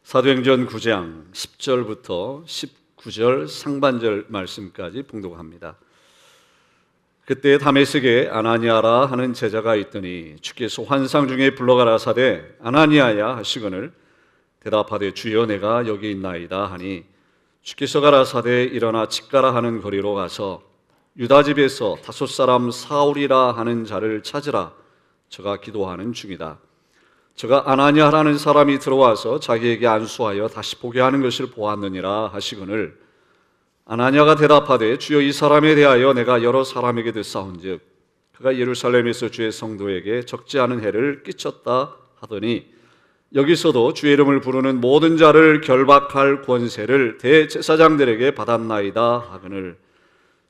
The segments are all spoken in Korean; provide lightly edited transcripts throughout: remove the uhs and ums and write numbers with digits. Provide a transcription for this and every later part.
사도행전 9장 10절부터 19절 상반절 말씀까지 봉독합니다. 그때 다메섹에 아나니아라 하는 제자가 있더니 주께서 환상 중에 불러가라사대 아나니아야 하시거늘 대답하되 주여 내가 여기 있나이다 하니 주께서 가라사대 일어나 직가라 하는 거리로 가서 유다 집에서 다섯 사람 사울이라 하는 자를 찾으라. 저가 기도하는 중이다. 저가 아나니아라는 사람이 들어와서 자기에게 안수하여 다시 보게 하는 것을 보았느니라 하시거늘 아나니아가 대답하되 주여 이 사람에 대하여 내가 여러 사람에게 듣사온즉 그가 예루살렘에서 주의 성도에게 적지 않은 해를 끼쳤다 하더니 여기서도 주의 이름을 부르는 모든 자를 결박할 권세를 대제사장들에게 받았나이다 하거늘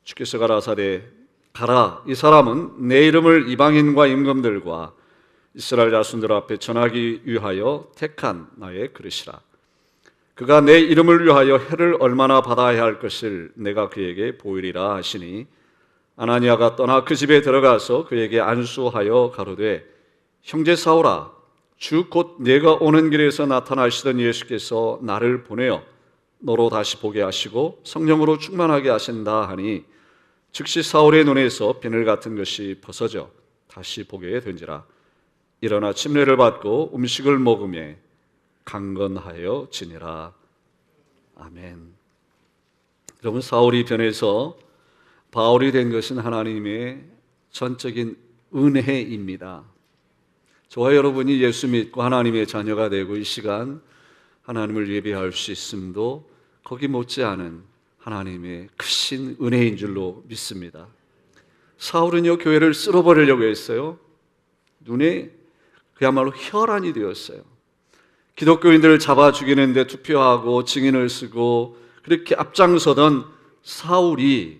주께서 가라사대 가라 이 사람은 내 이름을 이방인과 임금들과 이스라엘 자손들 앞에 전하기 위하여 택한 나의 그릇이라. 그가 내 이름을 위하여 해를 얼마나 받아야 할 것을 내가 그에게 보이리라 하시니 아나니아가 떠나 그 집에 들어가서 그에게 안수하여 가로되 형제 사울아 주 곧 내가 오는 길에서 나타나시던 예수께서 나를 보내어 너로 다시 보게 하시고 성령으로 충만하게 하신다 하니 즉시 사울의 눈에서 비늘 같은 것이 벗어져 다시 보게 된지라. 일어나 침례를 받고 음식을 먹으며 강건하여 지니라. 아멘. 여러분, 사울이 변해서 바울이 된 것은 하나님의 전적인 은혜입니다. 저와 여러분이 예수 믿고 하나님의 자녀가 되고 이 시간 하나님을 예배할 수 있음도 거기 못지않은 하나님의 크신 은혜인 줄로 믿습니다. 사울은요 교회를 쓸어버리려고 했어요. 눈에 그야말로 혈안이 되었어요. 기독교인들을 잡아 죽이는데 투표하고 증인을 쓰고 그렇게 앞장서던 사울이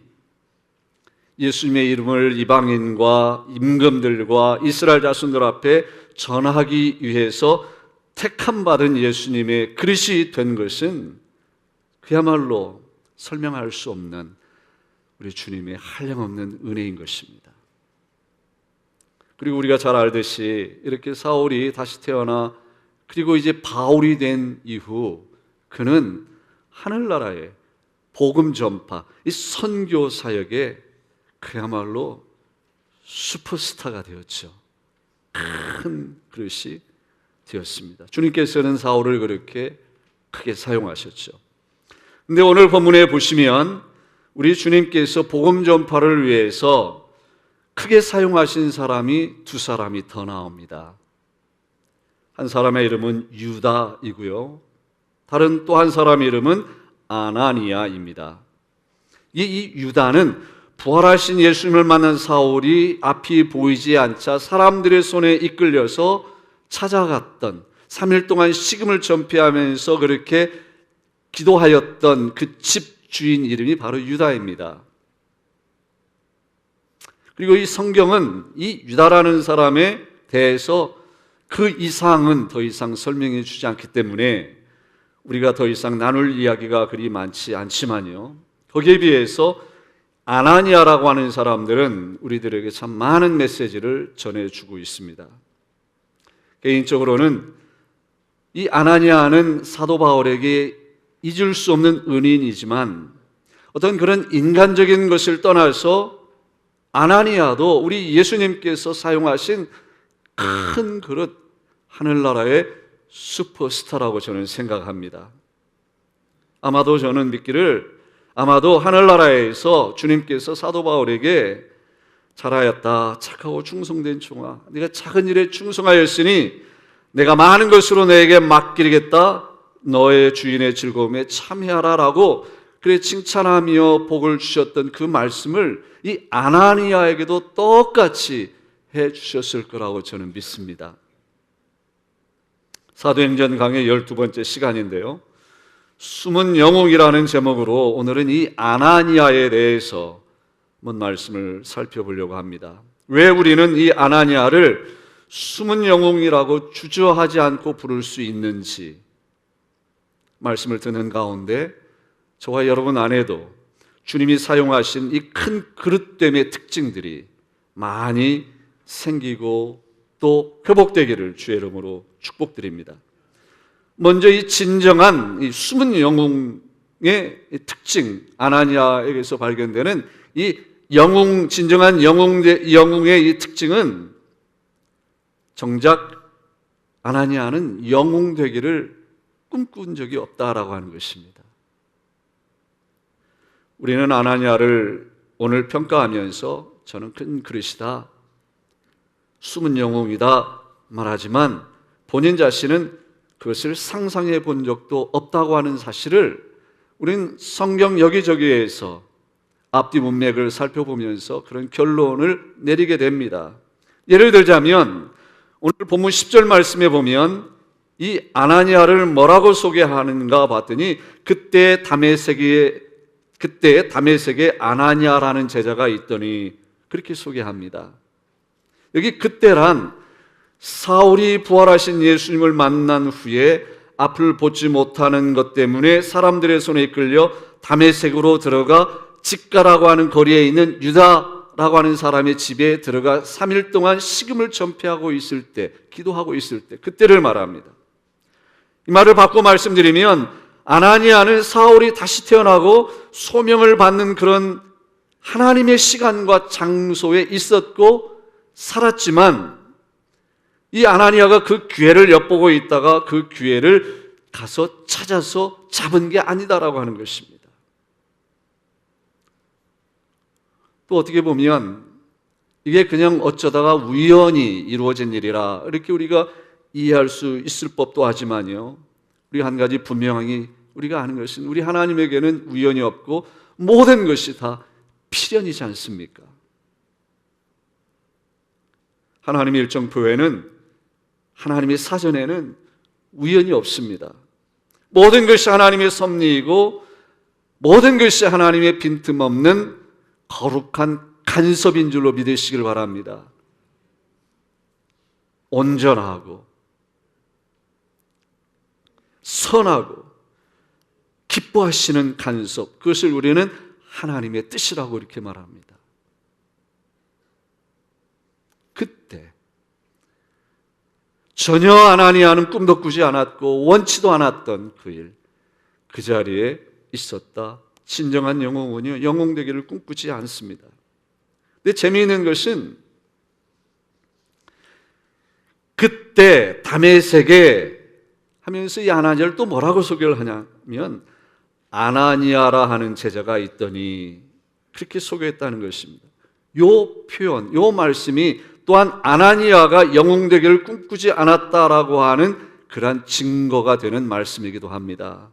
예수님의 이름을 이방인과 임금들과 이스라엘 자손들 앞에 전하기 위해서 택함받은 예수님의 그릇이 된 것은 그야말로 설명할 수 없는 우리 주님의 한량없는 은혜인 것입니다. 그리고 우리가 잘 알듯이 이렇게 사울이 다시 태어나 그리고 이제 바울이 된 이후 그는 하늘나라의 복음 전파, 이 선교 사역에 그야말로 슈퍼스타가 되었죠. 큰 그릇이 되었습니다. 주님께서는 사울을 그렇게 크게 사용하셨죠. 근데 오늘 본문에 보시면 우리 주님께서 복음 전파를 위해서 크게 사용하신 사람이 두 사람이 더 나옵니다. 한 사람의 이름은 유다이고요. 다른 또 한 사람의 이름은 아나니아입니다. 이 유다는 부활하신 예수님을 만난 사울이 앞이 보이지 않자 사람들의 손에 이끌려서 찾아갔던 3일 동안 식음을 전폐하면서 그렇게 기도하였던 그 집 주인 이름이 바로 유다입니다. 그리고 이 성경은 이 유다라는 사람에 대해서 그 이상은 더 이상 설명해 주지 않기 때문에 우리가 더 이상 나눌 이야기가 그리 많지 않지만요. 거기에 비해서 아나니아라고 하는 사람들은 우리들에게 참 많은 메시지를 전해주고 있습니다. 개인적으로는 이 아나니아는 사도 바울에게 잊을 수 없는 은인이지만 어떤 그런 인간적인 것을 떠나서 아나니아도 우리 예수님께서 사용하신 큰 그릇 하늘나라의 슈퍼스타라고 저는 생각합니다. 아마도 저는 믿기를 아마도 하늘나라에서 주님께서 사도 바울에게 잘하였다 착하고 충성된 종아 네가 작은 일에 충성하였으니 내가 많은 것으로 너에게 맡기겠다 너의 주인의 즐거움에 참여하라 라고 그래 칭찬하며 복을 주셨던 그 말씀을 이 아나니아에게도 똑같이 해 주셨을 거라고 저는 믿습니다. 사도행전 강의 12번째 시간인데요. 숨은 영웅이라는 제목으로 오늘은 이 아나니아에 대해서 한번 말씀을 살펴보려고 합니다. 왜 우리는 이 아나니아를 숨은 영웅이라고 주저하지 않고 부를 수 있는지 말씀을 듣는 가운데 저와 여러분 안에도 주님이 사용하신 이 큰 그릇됨의 특징들이 많이 생기고 또 회복되기를 주의 이름으로 축복드립니다. 먼저 이 진정한 이 숨은 영웅의 특징, 아나니아에게서 발견되는 이 영웅, 진정한 영웅의 이 특징은 정작 아나니아는 영웅 되기를 꿈꾼 적이 없다라고 하는 것입니다. 우리는 아나니아를 오늘 평가하면서 저는 큰 그릇이다, 숨은 영웅이다 말하지만 본인 자신은 그것을 상상해 본 적도 없다고 하는 사실을 우리는 성경 여기저기에서 앞뒤 문맥을 살펴보면서 그런 결론을 내리게 됩니다. 예를 들자면 오늘 본문 10절 말씀에 보면 이 아나니아를 뭐라고 소개하는가 봤더니 그때 다메섹에 아나니아라는 제자가 있더니 그렇게 소개합니다. 여기 그때란 사울이 부활하신 예수님을 만난 후에 앞을 보지 못하는 것 때문에 사람들의 손에 이끌려 다메섹으로 들어가 직가라고 하는 거리에 있는 유다라고 하는 사람의 집에 들어가 3일 동안 식음을 전폐하고 있을 때, 기도하고 있을 때, 그때를 말합니다. 이 말을 바꿔 말씀드리면 아나니아는 사울이 다시 태어나고 소명을 받는 그런 하나님의 시간과 장소에 있었고 살았지만 이 아나니아가 그 기회를 엿보고 있다가 그 기회를 가서 찾아서 잡은 게 아니다라고 하는 것입니다. 또 어떻게 보면 이게 그냥 어쩌다가 우연히 이루어진 일이라 이렇게 우리가 이해할 수 있을 법도 하지만요, 우리 한 가지 분명히 우리가 아는 것은 우리 하나님에게는 우연이 없고 모든 것이 다 필연이지 않습니까? 하나님의 일정표에는, 하나님의 사전에는 우연이 없습니다. 모든 것이 하나님의 섭리이고 모든 것이 하나님의 빈틈없는 거룩한 간섭인 줄로 믿으시길 바랍니다. 온전하고 선하고 기뻐하시는 간섭, 그것을 우리는 하나님의 뜻이라고 이렇게 말합니다. 그때 전혀 아나니아는 꿈도 꾸지 않았고 원치도 않았던 그 일, 그 자리에 있었다. 진정한 영웅은요, 영웅 되기를 꿈꾸지 않습니다. 근데 재미있는 것은 그때 다메섹에 하면서 이 아나니아를 또 뭐라고 소개를 하냐면 아나니아라 하는 제자가 있더니 그렇게 소개했다는 것입니다. 요 표현, 요 말씀이 또한 아나니아가 영웅 되기를 꿈꾸지 않았다라고 하는 그러한 증거가 되는 말씀이기도 합니다.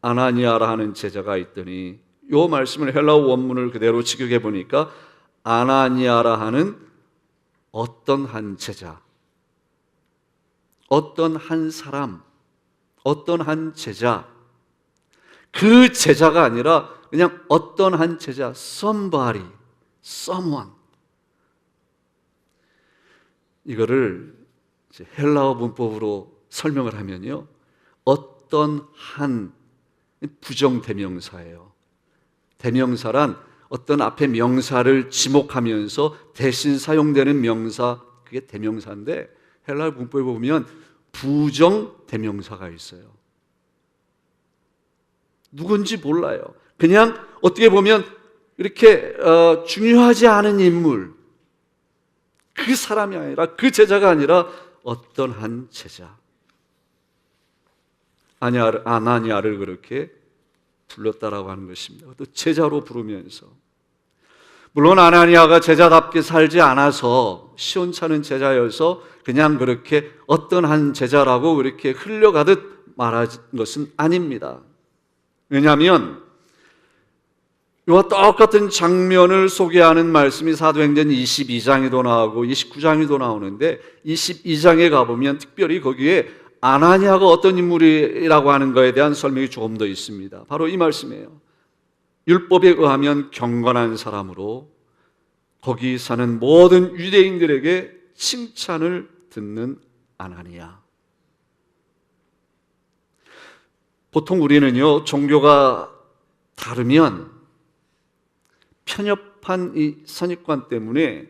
아나니아라 하는 제자가 있더니 요 말씀을 헬라어 원문을 그대로 직역해 보니까 아나니아라 하는 어떤 한 제자, 어떤 한 사람, 어떤 한 제자, 그 제자가 아니라 그냥 어떤 한 제자, somebody, someone. 이거를 이제 헬라어 문법으로 설명을 하면요, 어떤 한 부정대명사예요. 대명사란 어떤 앞에 명사를 지목하면서 대신 사용되는 명사, 그게 대명사인데 헬라어 문법에 보면 부정대명사가 있어요. 누군지 몰라요. 그냥 어떻게 보면 이렇게 중요하지 않은 인물, 그 사람이 아니라, 그 제자가 아니라 어떤 한 제자, 아나니아를 그렇게 불렀다라고 하는 것입니다. 또 제자로 부르면서, 물론 아나니아가 제자답게 살지 않아서 시원찮은 제자여서 그냥 그렇게 어떤 한 제자라고 그렇게 흘려가듯 말한 것은 아닙니다. 왜냐하면 이와 똑같은 장면을 소개하는 말씀이 사도행전 22장에도 나오고 29장에도 나오는데 22장에 가보면 특별히 거기에 아나니아가 어떤 인물이라고 하는 것에 대한 설명이 조금 더 있습니다. 바로 이 말씀이에요. 율법에 의하면 경건한 사람으로 거기 사는 모든 유대인들에게 칭찬을 듣는 아나니아. 보통 우리는요, 종교가 다르면 편협한 이 선입관 때문에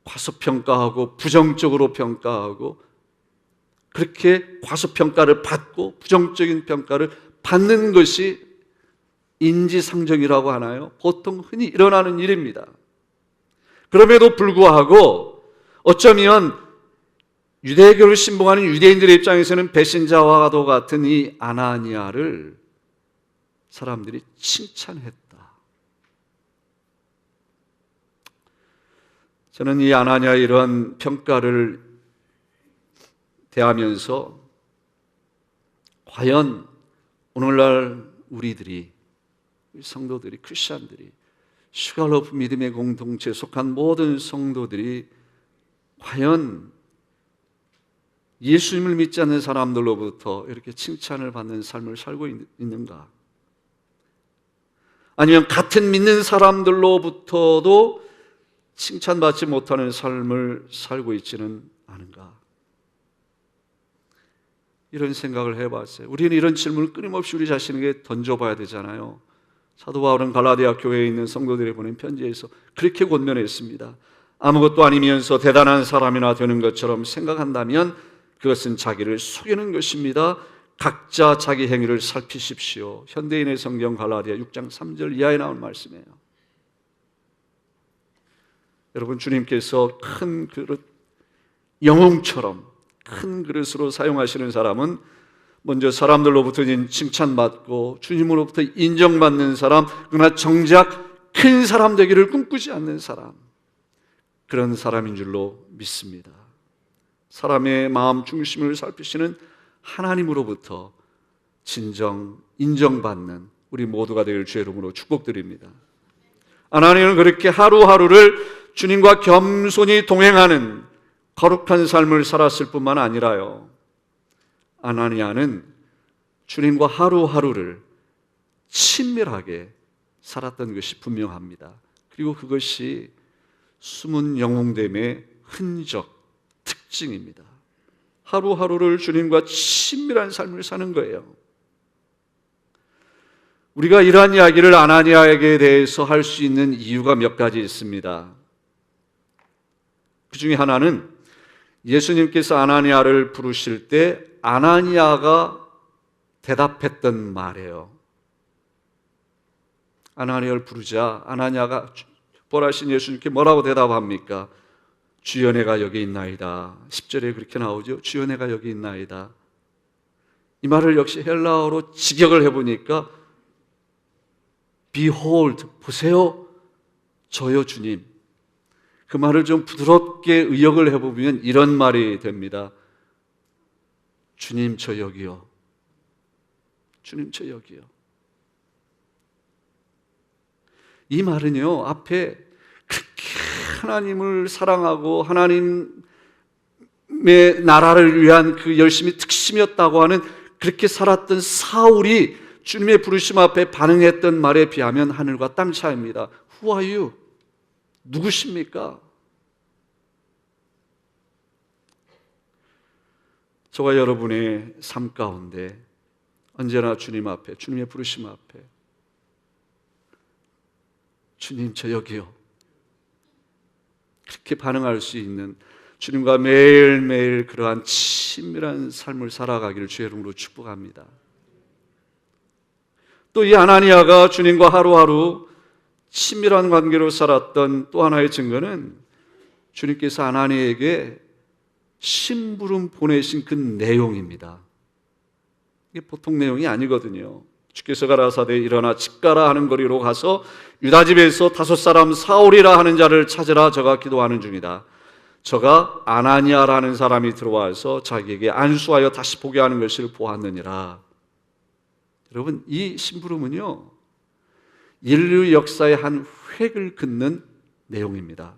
과소평가하고 부정적으로 평가하고 그렇게 과소평가를 받고 부정적인 평가를 받는 것이 인지상정이라고 하나요? 보통 흔히 일어나는 일입니다. 그럼에도 불구하고 어쩌면 유대교를 신봉하는 유대인들의 입장에서는 배신자와도 같은 이 아나니아를 사람들이 칭찬했다. 저는 이 아나니아의 이러한 평가를 대하면서 과연 오늘날 우리들이, 성도들이, 크리스천들이, 슈갈로프 믿음의 공동체에 속한 모든 성도들이 과연 예수님을 믿지 않는 사람들로부터 이렇게 칭찬을 받는 삶을 살고 있는가? 아니면 같은 믿는 사람들로부터도 칭찬받지 못하는 삶을 살고 있지는 않은가? 이런 생각을 해봤어요. 우리는 이런 질문을 끊임없이 우리 자신에게 던져봐야 되잖아요. 사도 바울은 갈라디아 교회에 있는 성도들이 보낸 편지에서 그렇게 권면했습니다. 아무것도 아니면서 대단한 사람이나 되는 것처럼 생각한다면 그것은 자기를 속이는 것입니다. 각자 자기 행위를 살피십시오. 현대인의 성경 갈라디아 6장 3절 이하에 나온 말씀이에요. 여러분, 주님께서 큰 그릇, 영웅처럼 큰 그릇으로 사용하시는 사람은 먼저 사람들로부터 칭찬받고 주님으로부터 인정받는 사람, 그러나 정작 큰 사람 되기를 꿈꾸지 않는 사람, 그런 사람인 줄로 믿습니다. 사람의 마음 중심을 살피시는 하나님으로부터 진정 인정받는 우리 모두가 되길 주의 이름으로 축복드립니다. 아나니아는 그렇게 하루하루를 주님과 겸손히 동행하는 거룩한 삶을 살았을 뿐만 아니라요, 아나니아는 주님과 하루하루를 친밀하게 살았던 것이 분명합니다. 그리고 그것이 숨은 영웅됨의 흔적, 특징입니다. 하루하루를 주님과 친밀한 삶을 사는 거예요. 우리가 이러한 이야기를 아나니아에게 대해서 할 수 있는 이유가 몇 가지 있습니다. 그 중에 하나는 예수님께서 아나니아를 부르실 때 아나니아가 대답했던 말이에요. 아나니아를 부르자 아나니아가 보라신 예수님께 뭐라고 대답합니까? 주여 내가 여기 있나이다. 10절에 그렇게 나오죠. 주여 내가 여기 있나이다. 이 말을 역시 헬라어로 직역을 해보니까 Behold, 보세요, 저요 주님. 그 말을 좀 부드럽게 의역을 해보면 이런 말이 됩니다. 주님 저 여기요. 주님 저 여기요. 이 말은요, 앞에 그렇게 하나님을 사랑하고 하나님의 나라를 위한 그 열심이 특심이었다고 하는, 그렇게 살았던 사울이 주님의 부르심 앞에 반응했던 말에 비하면 하늘과 땅 차이입니다. Who are you? 누구십니까? 저와 여러분의 삶 가운데 언제나 주님 앞에, 주님의 부르심 앞에 주님 저 여기요, 그렇게 반응할 수 있는 주님과 매일매일 그러한 친밀한 삶을 살아가기를 주의 이름으로 축복합니다. 또 이 아나니아가 주님과 하루하루 친밀한 관계로 살았던 또 하나의 증거는 주님께서 아나니아에게 심부름 보내신 그 내용입니다. 이게 보통 내용이 아니거든요. 주께서 가라사대 일어나 집 가라 하는 거리로 가서 유다 집에서 5사람 사울이라 하는 자를 찾으라, 저가 기도하는 중이다. 저가 아나니아라는 사람이 들어와서 자기에게 안수하여 다시 보게 하는 것을 보았느니라. 여러분, 이 심부름은요, 인류 역사의 한 획을 긋는 내용입니다.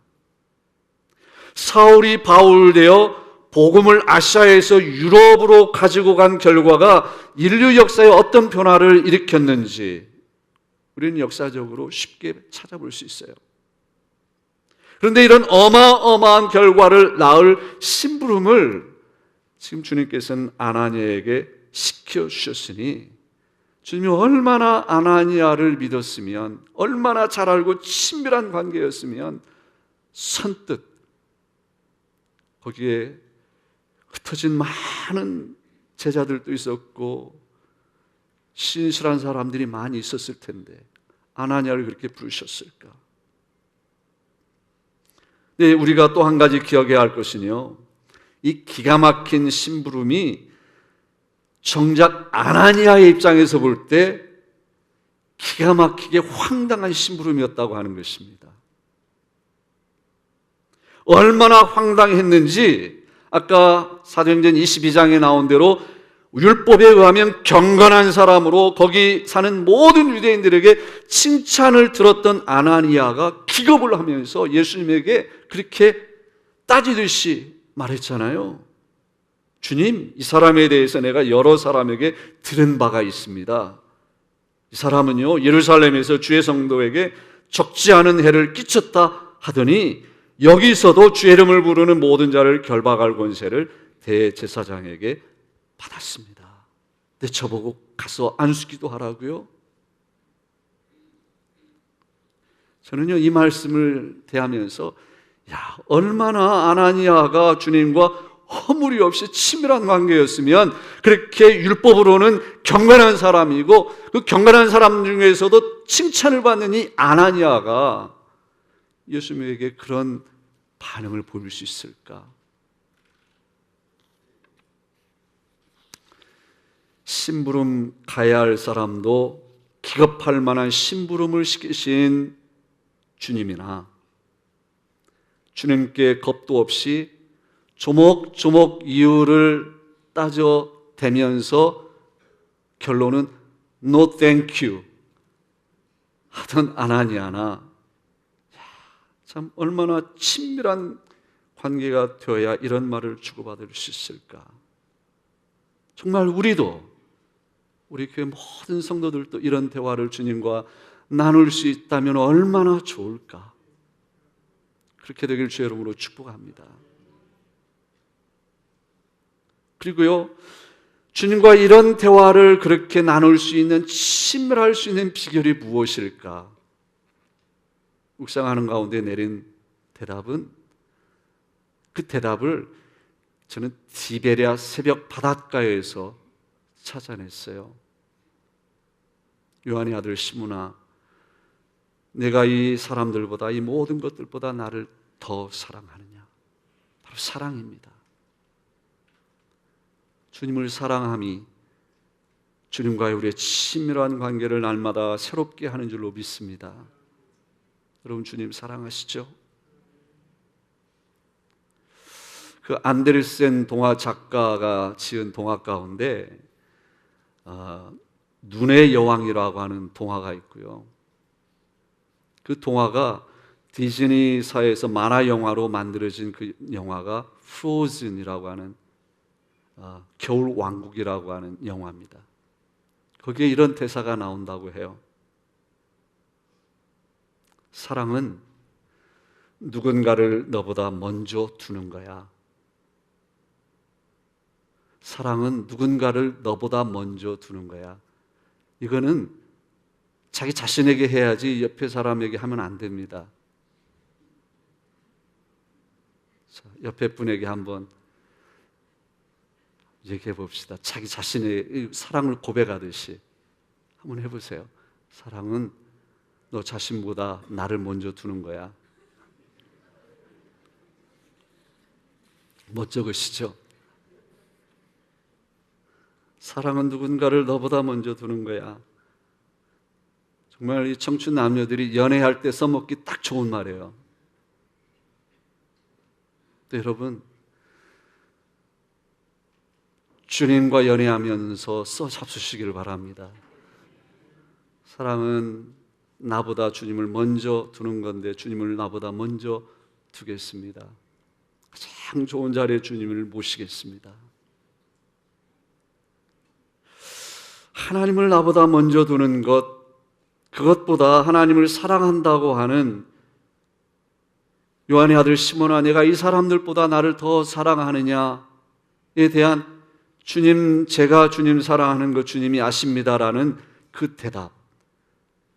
사울이 바울되어 복음을 아시아에서 유럽으로 가지고 간 결과가 인류 역사에 어떤 변화를 일으켰는지 우리는 역사적으로 쉽게 찾아볼 수 있어요. 그런데 이런 어마어마한 결과를 낳을 심부름을 지금 주님께서는 아나니아에게 시켜주셨으니, 주님이 얼마나 아나니아를 믿었으면, 얼마나 잘 알고 친밀한 관계였으면 선뜻 거기에 흩어진 많은 제자들도 있었고 신실한 사람들이 많이 있었을 텐데 아나니아를 그렇게 부르셨을까? 네, 우리가 또 한 가지 기억해야 할 것은요, 이 기가 막힌 심부름이 정작 아나니아의 입장에서 볼 때 기가 막히게 황당한 심부름이었다고 하는 것입니다. 얼마나 황당했는지 아까 사도행전 22장에 나온 대로 율법에 의하면 경건한 사람으로 거기 사는 모든 유대인들에게 칭찬을 들었던 아나니아가 기겁을 하면서 예수님에게 그렇게 따지듯이 말했잖아요. 주님, 이 사람에 대해서 내가 여러 사람에게 들은 바가 있습니다. 이 사람은요, 예루살렘에서 주의 성도에게 적지 않은 해를 끼쳤다 하더니 여기서도 주의 이름을 부르는 모든 자를 결박할 권세를 대제사장에게 받았습니다. 근데 저보고 가서 안수기도 하라고요? 저는요, 이 말씀을 대하면서 얼마나 아나니아가 주님과 허물이 없이 친밀한 관계였으면 그렇게 율법으로는 경건한 사람이고 그 경건한 사람 중에서도 칭찬을 받는 이 아나니아가 예수님에게 그런 반응을 보일 수 있을까? 심부름 가야 할 사람도 기겁할 만한 심부름을 시키신 주님이나 주님께 겁도 없이 조목조목 이유를 따져대면서 결론은 No thank you 하던 아나니아나, 참 얼마나 친밀한 관계가 되어야 이런 말을 주고받을 수 있을까? 정말 우리 교회 모든 성도들도 이런 대화를 주님과 나눌 수 있다면 얼마나 좋을까? 그렇게 되길 주의 이름으로 축복합니다. 그리고요, 주님과 이런 대화를 그렇게 나눌 수 있는, 친밀할 수 있는 비결이 무엇일까? 묵상하는 가운데 내린 대답은, 그 대답을 저는 디베랴 새벽 바닷가에서 찾아냈어요. 요한의 아들 시므나, 내가 이 사람들보다, 이 모든 것들보다 나를 더 사랑하느냐? 바로 사랑입니다. 주님을 사랑함이 주님과의 우리의 친밀한 관계를 날마다 새롭게 하는 줄로 믿습니다. 여러분, 주님 사랑하시죠? 그 안데르센 동화 작가가 지은 동화 가운데 눈의 여왕이라고 하는 동화가 있고요. 그 동화가 디즈니사에서 만화 영화로 만들어진 그 영화가 프로즌이라고 하는 겨울 왕국이라고 하는 영화입니다. 거기에 이런 대사가 나온다고 해요. 사랑은 누군가를 너보다 먼저 두는 거야. 사랑은 누군가를 너보다 먼저 두는 거야. 이거는 자기 자신에게 해야지 옆에 사람에게 하면 안 됩니다. 자, 옆에 분에게 한번 얘기해 봅시다. 자기 자신의 사랑을 고백하듯이 한번 해보세요. 사랑은 너 자신보다 나를 먼저 두는 거야. 멋쩍으시죠? 사랑은 누군가를 너보다 먼저 두는 거야. 정말 이 청춘 남녀들이 연애할 때 써먹기 딱 좋은 말이에요. 또 여러분, 주님과 연애하면서 써 잡수시기를 바랍니다. 사랑은 나보다 주님을 먼저 두는 건데 주님을 나보다 먼저 두겠습니다. 가장 좋은 자리에 주님을 모시겠습니다. 하나님을 나보다 먼저 두는 것, 그것보다 하나님을 사랑한다고 하는 요한의 아들 시몬아, 내가 이 사람들보다 나를 더 사랑하느냐에 대한 주님, 제가 주님 사랑하는 것 주님이 아십니다라는 그 대답,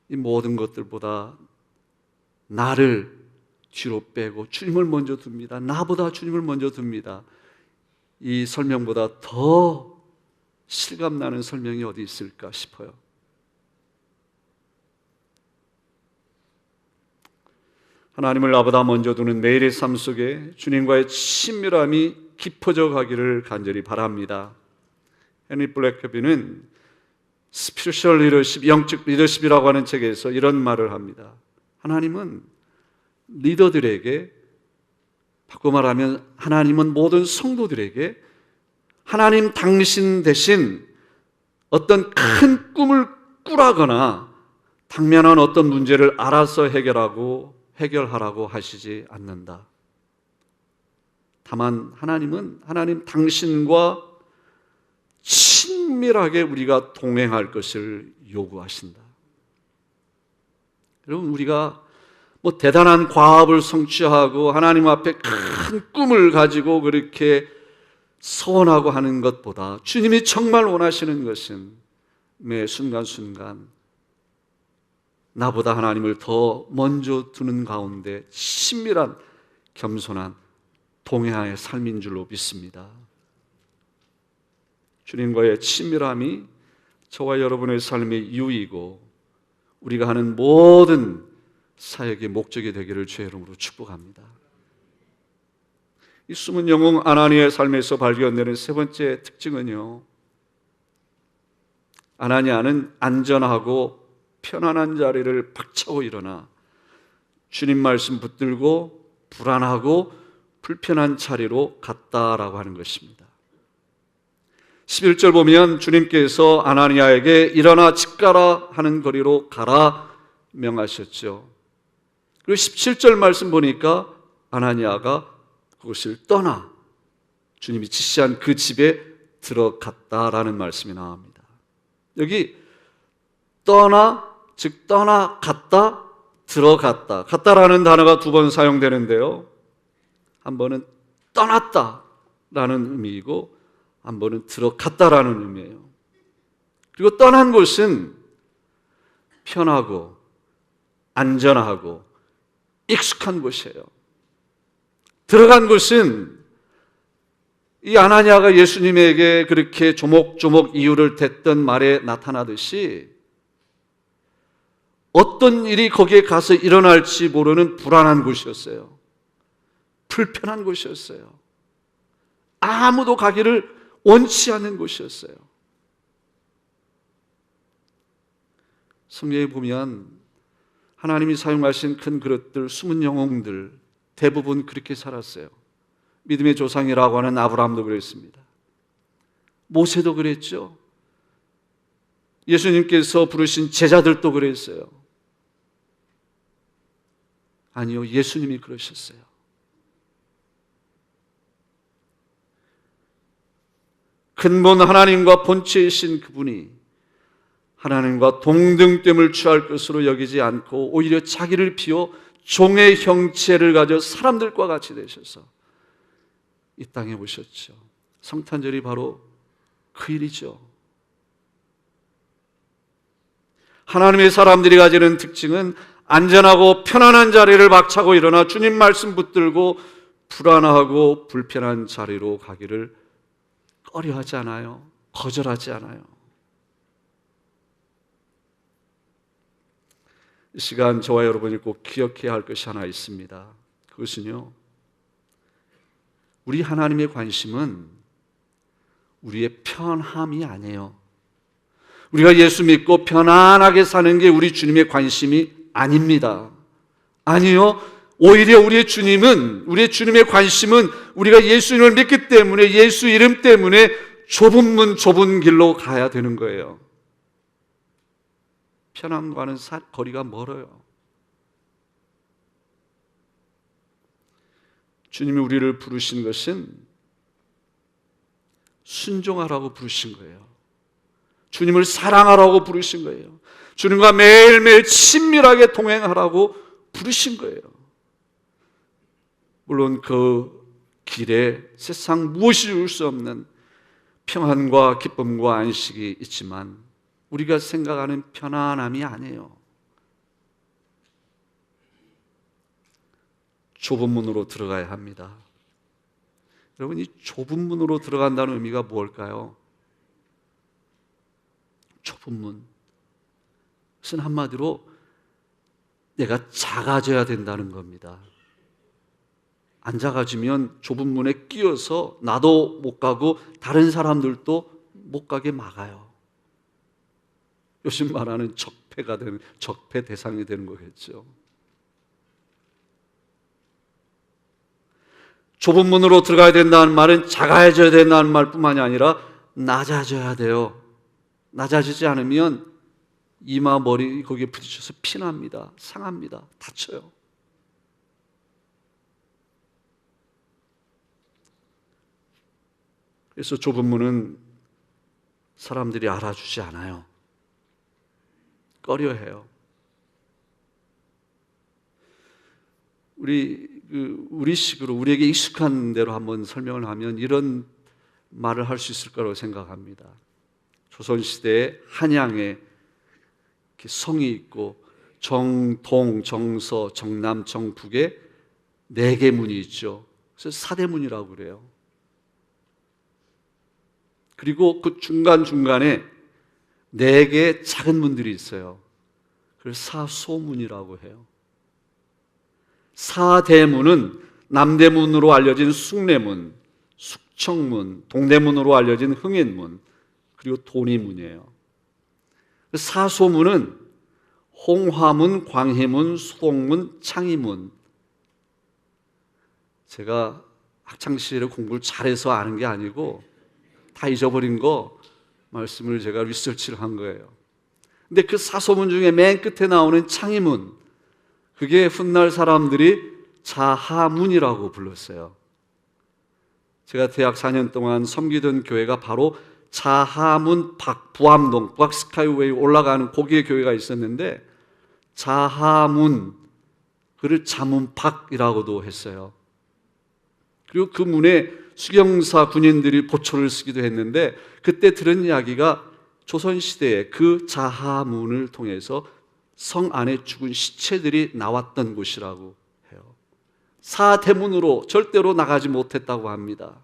이 모든 것들보다 나를 뒤로 빼고 주님을 먼저 둡니다. 나보다 주님을 먼저 둡니다. 이 설명보다 더 실감나는 설명이 어디 있을까 싶어요. 하나님을 나보다 먼저 두는 매일의 삶 속에 주님과의 친밀함이 깊어져 가기를 간절히 바랍니다. 헨리 블랙커비는 스피리추얼 리더십, 영적 리더십이라고 하는 책에서 이런 말을 합니다. 하나님은 리더들에게, 바꿔 말하면 하나님은 모든 성도들에게 하나님 당신 대신 어떤 큰 꿈을 꾸라거나 당면한 어떤 문제를 알아서 해결하라고 하시지 않는다. 다만 하나님은 하나님 당신과 친밀하게 우리가 동행할 것을 요구하신다. 여러분, 우리가 대단한 과업을 성취하고 하나님 앞에 큰 꿈을 가지고 그렇게 소원하고 하는 것보다 주님이 정말 원하시는 것은 매 순간순간 나보다 하나님을 더 먼저 두는 가운데 친밀한 겸손한 동행하의 삶인 줄로 믿습니다. 주님과의 친밀함이 저와 여러분의 삶의 이유이고 우리가 하는 모든 사역의 목적이 되기를 주의 이름으로 축복합니다. 이 숨은 영웅 아나니아의 삶에서 발견되는 세 번째 특징은요, 아나니아는 안전하고 편안한 자리를 박차고 일어나 주님 말씀 붙들고 불안하고 불편한 자리로 갔다라고 하는 것입니다. 11절 보면 주님께서 아나니아에게 일어나 집 가라 하는 거리로 가라 명하셨죠. 그리고 17절 말씀 보니까 아나니아가 그것을 떠나 주님이 지시한 그 집에 들어갔다라는 말씀이 나옵니다. 여기 떠나, 즉 떠나, 갔다, 들어갔다, 갔다라는 단어가 두 번 사용되는데요, 한 번은 떠났다라는 의미이고 한 번은 들어갔다라는 의미예요. 그리고 떠난 곳은 편하고 안전하고 익숙한 곳이에요. 들어간 곳은 이 아나니아가 예수님에게 그렇게 조목조목 이유를 댔던 말에 나타나듯이 어떤 일이 거기에 가서 일어날지 모르는 불안한 곳이었어요. 불편한 곳이었어요. 아무도 가기를 원치 않는 곳이었어요. 성경에 보면 하나님이 사용하신 큰 그릇들, 숨은 영웅들 대부분 그렇게 살았어요. 믿음의 조상이라고 하는 아브라함도 그랬습니다. 모세도 그랬죠. 예수님께서 부르신 제자들도 그랬어요. 아니요, 예수님이 그러셨어요. 근본 하나님과 본체이신 그분이 하나님과 동등됨을 취할 것으로 여기지 않고 오히려 자기를 비워 종의 형체를 가져 사람들과 같이 되셔서 이 땅에 오셨죠. 성탄절이 바로 그 일이죠. 하나님의 사람들이 가지는 특징은 안전하고 편안한 자리를 박차고 일어나 주님 말씀 붙들고 불안하고 불편한 자리로 가기를 꺼려하지 않아요. 거절하지 않아요. 이 시간 저와 여러분이 꼭 기억해야 할 것이 하나 있습니다. 그것은요, 우리 하나님의 관심은 우리의 편함이 아니에요. 우리가 예수 믿고 편안하게 사는 게 우리 주님의 관심이 아닙니다. 아니요, 오히려 우리의 주님의 관심은 우리가 예수님을 믿기 때문에, 예수 이름 때문에 좁은 문, 좁은 길로 가야 되는 거예요. 편함과는 거리가 멀어요. 주님이 우리를 부르신 것은 순종하라고 부르신 거예요. 주님을 사랑하라고 부르신 거예요. 주님과 매일매일 친밀하게 동행하라고 부르신 거예요. 물론 그 길에 세상 무엇이 줄 수 없는 평안과 기쁨과 안식이 있지만 우리가 생각하는 편안함이 아니에요. 좁은 문으로 들어가야 합니다. 여러분, 이 좁은 문으로 들어간다는 의미가 무엇일까요? 좁은 문. 그것은 한마디로 내가 작아져야 된다는 겁니다. 안 작아지면 좁은 문에 끼어서 나도 못 가고 다른 사람들도 못 가게 막아요. 요즘 말하는 적폐 대상이 되는 거겠죠. 좁은 문으로 들어가야 된다는 말은 작아져야 된다는 말뿐만이 아니라 낮아져야 돼요. 낮아지지 않으면 이마 머리 거기에 부딪혀서 피납니다. 상합니다. 다쳐요. 그래서 좁은 문은 사람들이 알아주지 않아요. 꺼려해요. 우리식으로 우리에게 익숙한 대로 한번 설명을 하면 이런 말을 할 수 있을 거라고 생각합니다. 조선시대에 한양에 성이 있고 정동, 정서, 정남, 정북에 4개 문이 있죠. 그래서 사대문이라고 그래요. 그리고 그 중간중간에 4개의 작은 문들이 있어요. 그걸 사소문이라고 해요. 사대문은 남대문으로 알려진 숭례문, 숙청문, 동대문으로 알려진 흥인문, 그리고 돈이문이에요. 사소문은 홍화문, 광희문, 수동문, 창희문. 제가 학창시절에 공부를 잘해서 아는 게 아니고 다 잊어버린 거 말씀을 제가 리서치를 한 거예요. 근데 그 사소문 중에 맨 끝에 나오는 창희문, 그게 훗날 사람들이 자하문이라고 불렀어요. 제가 대학 4년 동안 섬기던 교회가 바로 자하문 부암동 북악 스카이웨이 올라가는 거기에 교회가 있었는데 자하문, 그를 자문박이라고도 했어요. 그리고 그 문에 수경사 군인들이 보초를 쓰기도 했는데 그때 들은 이야기가 조선시대에 그 자하문을 통해서 성 안에 죽은 시체들이 나왔던 곳이라고 해요. 사대문으로 절대로 나가지 못했다고 합니다.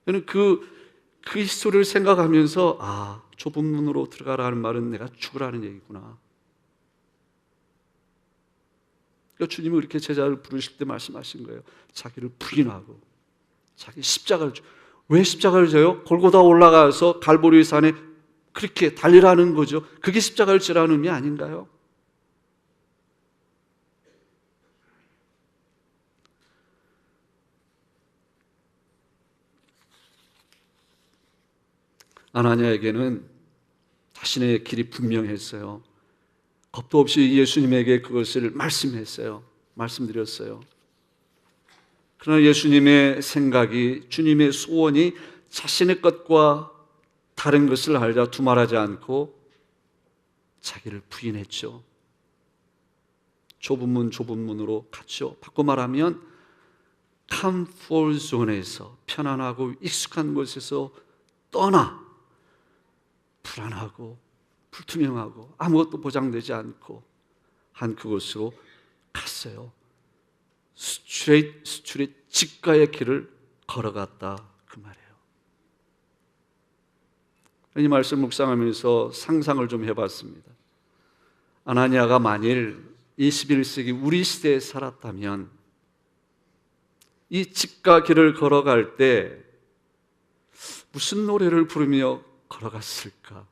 저는 그 히스토리를 생각하면서 좁은 문으로 들어가라는 말은 내가 죽으라는 얘기구나. 그러니까 주님은 이렇게 제자를 부르실 때 말씀하신 거예요. 자기를 부인하고 자기 십자가를 왜 십자가를 져요? 골고다 올라가서 갈보리 산에 그렇게 달리라는 거죠. 그게 십자가를 지라는 의미 아닌가요? 아나니아에게는 자신의 길이 분명했어요. 겁도 없이 예수님에게 그것을 말씀드렸어요. 그러나 예수님의 생각이, 주님의 소원이 자신의 것과 다른 것을 알자 두말하지 않고 자기를 부인했죠. 좁은 문으로 갔죠. 바꿔 말하면 컴포트 존에서, 편안하고 익숙한 곳에서 떠나 불안하고 불투명하고 아무것도 보장되지 않고 한 그곳으로 갔어요. 스트레이트 직가의 길을 걸어갔다, 그 말이에요. 이 말씀 묵상하면서 상상을 좀 해봤습니다. 아나니아가 만일 21세기 우리 시대에 살았다면 이 직가 길을 걸어갈 때 무슨 노래를 부르며 걸어갔을까?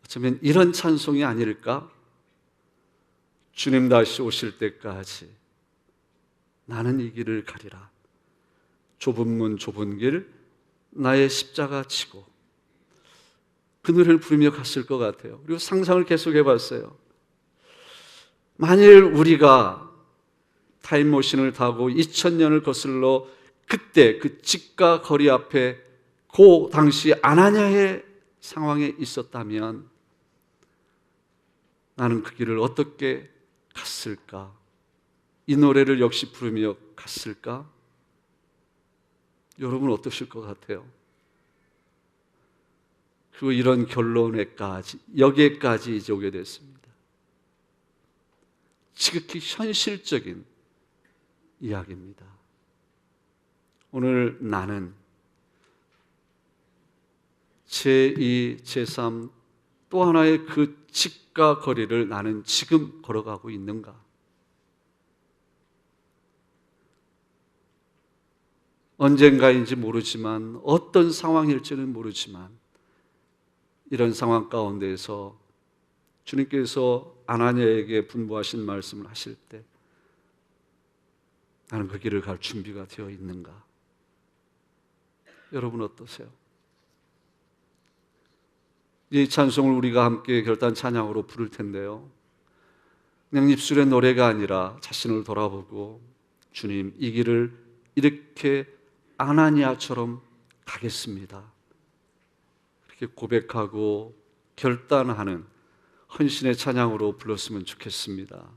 어쩌면 이런 찬송이 아닐까? 주님 다시 오실 때까지 나는 이 길을 가리라. 좁은 문 좁은 길 나의 십자가 지고, 그 노래를 부르며 갔을 것 같아요. 그리고 상상을 계속 해봤어요. 만일 우리가 타임머신을 타고 2000년을 거슬러 그때 그 집과 거리 앞에 그 당시 아나니아의 상황에 있었다면 나는 그 길을 어떻게 갔을까? 이 노래를 역시 부르며 갔을까? 여러분 어떠실 것 같아요? 그리고 이런 여기에까지 이제 오게 됐습니다. 지극히 현실적인 이야기입니다. 오늘 나는 제2, 제3 또 하나의 그 집과 거리를 나는 지금 걸어가고 있는가? 언젠가인지 모르지만, 어떤 상황일지는 모르지만, 이런 상황 가운데에서 주님께서 아나니아에게 분부하신 말씀을 하실 때 나는 그 길을 갈 준비가 되어 있는가? 여러분 어떠세요? 이 찬송을 우리가 함께 결단 찬양으로 부를 텐데요, 그냥 입술의 노래가 아니라 자신을 돌아보고 주님, 이 길을 이렇게 아나니아처럼 가겠습니다, 이렇게 고백하고 결단하는 헌신의 찬양으로 불렀으면 좋겠습니다.